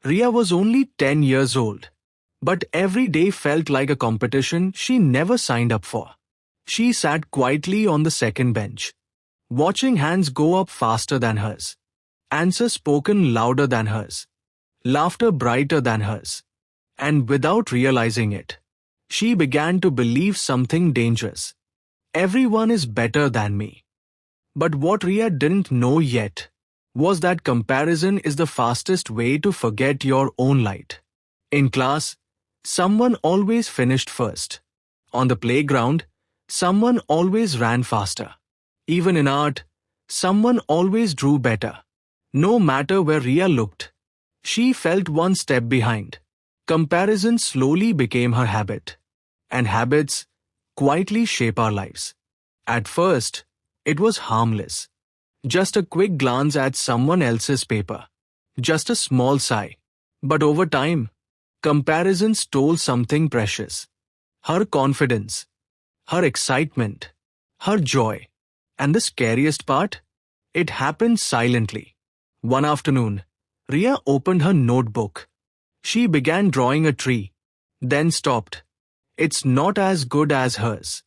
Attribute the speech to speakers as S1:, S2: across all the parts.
S1: Riya was only 10 years old, but every day felt like a competition she never signed up for. She sat quietly on the second bench, watching hands go up faster than hers, answers spoken louder than hers, laughter brighter than hers. And without realizing it, she began to believe something dangerous. Everyone is better than me. But what Riya didn't know yet was that comparison is the fastest way to forget your own light. In class, someone always finished first. On the playground, someone always ran faster. Even in art, someone always drew better. No matter where Riya looked, she felt one step behind. Comparison slowly became her habit. And habits quietly shape our lives. At first, it was harmless. Just a quick glance at someone else's paper. Just a small sigh. But over time, comparison stole something precious. Her confidence, her excitement, her joy. And the scariest part? It happened silently. One afternoon, Riya opened her notebook. She began drawing a tree, then stopped. It's not as good as hers.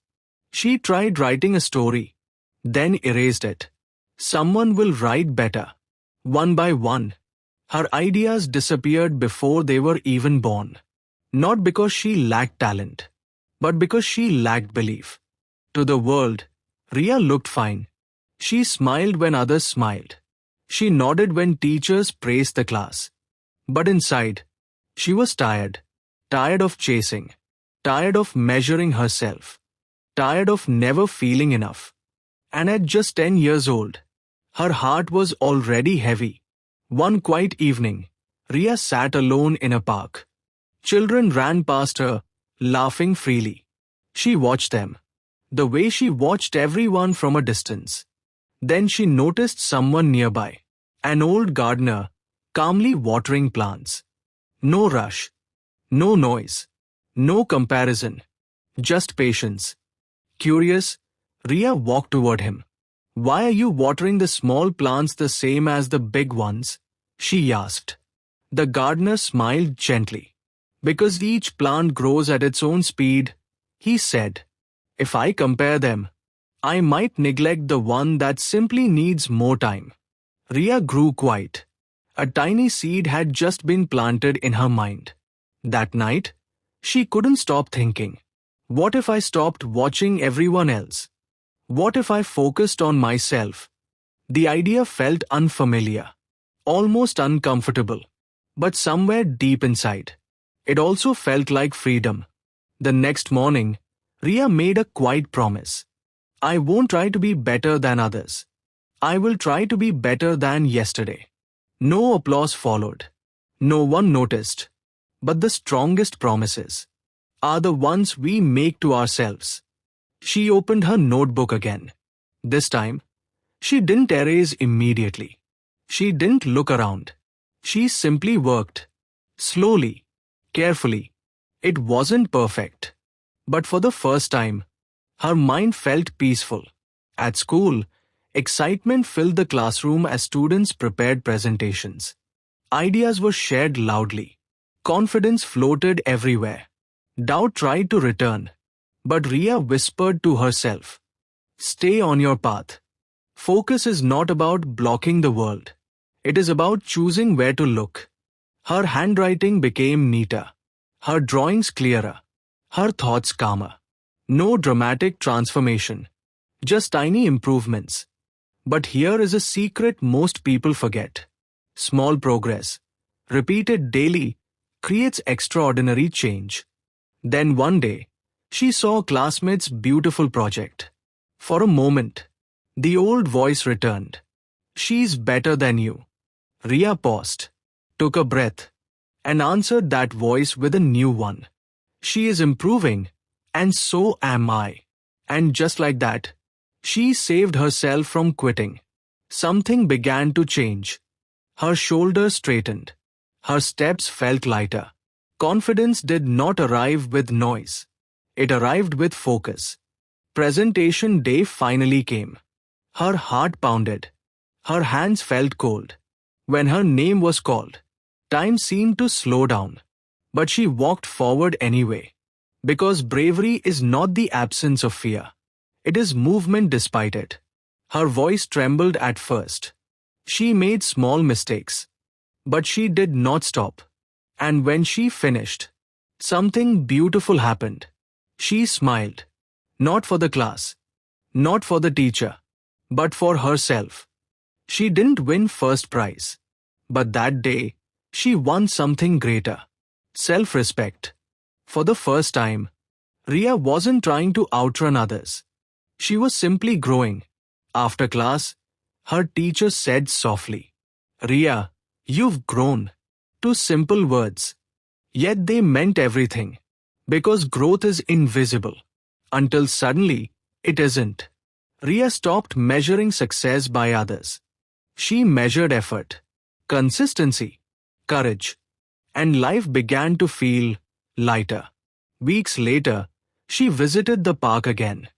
S1: She tried writing a story, then erased it. Someone will write better. One by one, her ideas disappeared before they were even born. Not because she lacked talent, but because she lacked belief. To the world, Riya looked fine. She smiled when others smiled. She nodded when teachers praised the class. But inside, she was tired. Tired of chasing. Tired of measuring herself. Tired of never feeling enough. And at just 10 years old, her heart was already heavy. One quiet evening, Riya sat alone in a park. Children ran past her, laughing freely. She watched them, the way she watched everyone from a distance. Then she noticed someone nearby, an old gardener, calmly watering plants. No rush, no noise, no comparison, just patience. Curious, Riya walked toward him. "Why are you watering the small plants the same as the big ones?" she asked. The gardener smiled gently. "Because each plant grows at its own speed," he said. "If I compare them, I might neglect the one that simply needs more time." Riya grew quiet. A tiny seed had just been planted in her mind. That night, she couldn't stop thinking. What if I stopped watching everyone else? What if I focused on myself? The idea felt unfamiliar, almost uncomfortable, but somewhere deep inside, it also felt like freedom. The next morning, Riya made a quiet promise. "I won't try to be better than others. I will try to be better than yesterday." No applause followed. No one noticed. But the strongest promises are the ones we make to ourselves. She opened her notebook again. This time, she didn't erase immediately. She didn't look around. She simply worked. Slowly, carefully. It wasn't perfect. But for the first time, her mind felt peaceful. At school, excitement filled the classroom as students prepared presentations. Ideas were shared loudly. Confidence floated everywhere. Doubt tried to return. But Riya whispered to herself, "Stay on your path. Focus is not about blocking the world. It is about choosing where to look." Her handwriting became neater. Her drawings clearer. Her thoughts calmer. No dramatic transformation. Just tiny improvements. But here is a secret most people forget. Small progress, repeated daily, creates extraordinary change. Then one day, she saw a classmate's beautiful project. For a moment, the old voice returned. "She's better than you." Riya paused, took a breath, and answered that voice with a new one. "She is improving, and so am I." And just like that, she saved herself from quitting. Something began to change. Her shoulders straightened. Her steps felt lighter. Confidence did not arrive with noise. It arrived with focus. Presentation day finally came. Her heart pounded. Her hands felt cold. When her name was called, Time seemed to slow down, but she walked forward anyway. Because bravery is not the absence of fear. It is movement despite it. Her voice trembled at first. She made small mistakes. But she did not stop. And when she finished, something beautiful happened. She smiled. Not for the class. Not for the teacher. But for herself. She didn't win first prize. But that day, she won something greater. Self-respect. For the first time, Riya wasn't trying to outrun others. She was simply growing. After class, her teacher said softly, "Riya, you've grown." Two simple words. Yet they meant everything. Because growth is invisible. Until suddenly, it isn't. Riya stopped measuring success by others. She measured effort, consistency, courage, and life began to feel lighter. Weeks later, she visited the park again.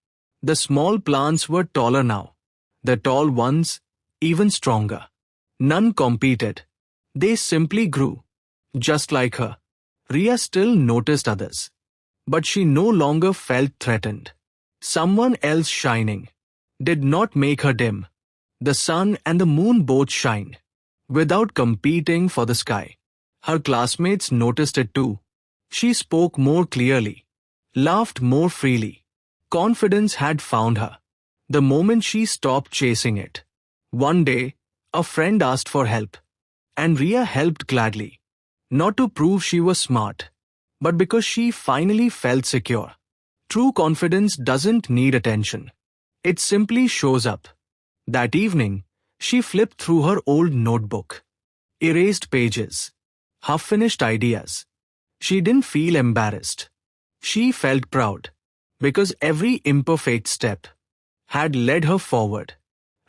S1: The small plants were taller now. The tall ones, even stronger. None competed. They simply grew. Just like her. Riya still noticed others. But she no longer felt threatened. Someone else shining did not make her dim. The sun and the moon both shine. Without competing for the sky. Her classmates noticed it too. She spoke more clearly. Laughed more freely. Confidence had found her. The moment she stopped chasing it. One day, a friend asked for help. And Riya helped gladly. Not to prove she was smart, but because she finally felt secure. True confidence doesn't need attention. It simply shows up. That evening, she flipped through her old notebook. Erased pages. Half-finished ideas. She didn't feel embarrassed. She felt proud. Because every imperfect step had led her forward.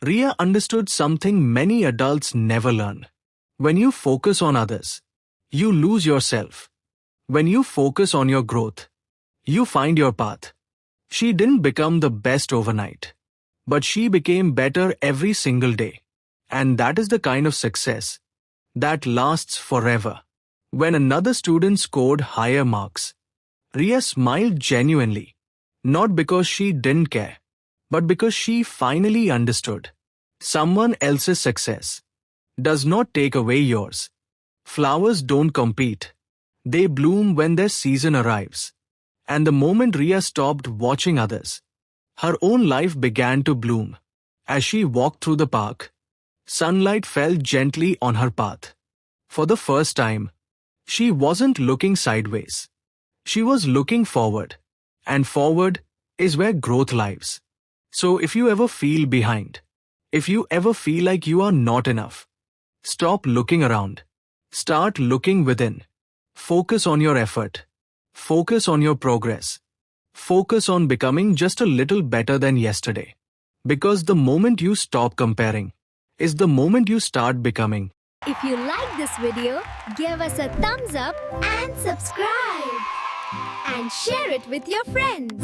S1: Riya understood something many adults never learn. When you focus on others, you lose yourself. When you focus on your growth, you find your path. She didn't become the best overnight. But she became better every single day. And that is the kind of success that lasts forever. When another student scored higher marks, Riya smiled genuinely. Not because she didn't care, but because she finally understood. Someone else's success does not take away yours. Flowers don't compete. They bloom when their season arrives. And the moment Riya stopped watching others, her own life began to bloom. As she walked through the park, sunlight fell gently on her path. For the first time, she wasn't looking sideways. She was looking forward. And forward is where growth lives. So if you ever feel behind, if you ever feel like you are not enough, stop looking around. Start looking within. Focus on your effort. Focus on your progress. Focus on becoming just a little better than yesterday. Because the moment you stop comparing is the moment you start becoming.
S2: If you like this video, give us a thumbs up and subscribe. And share it with your friends.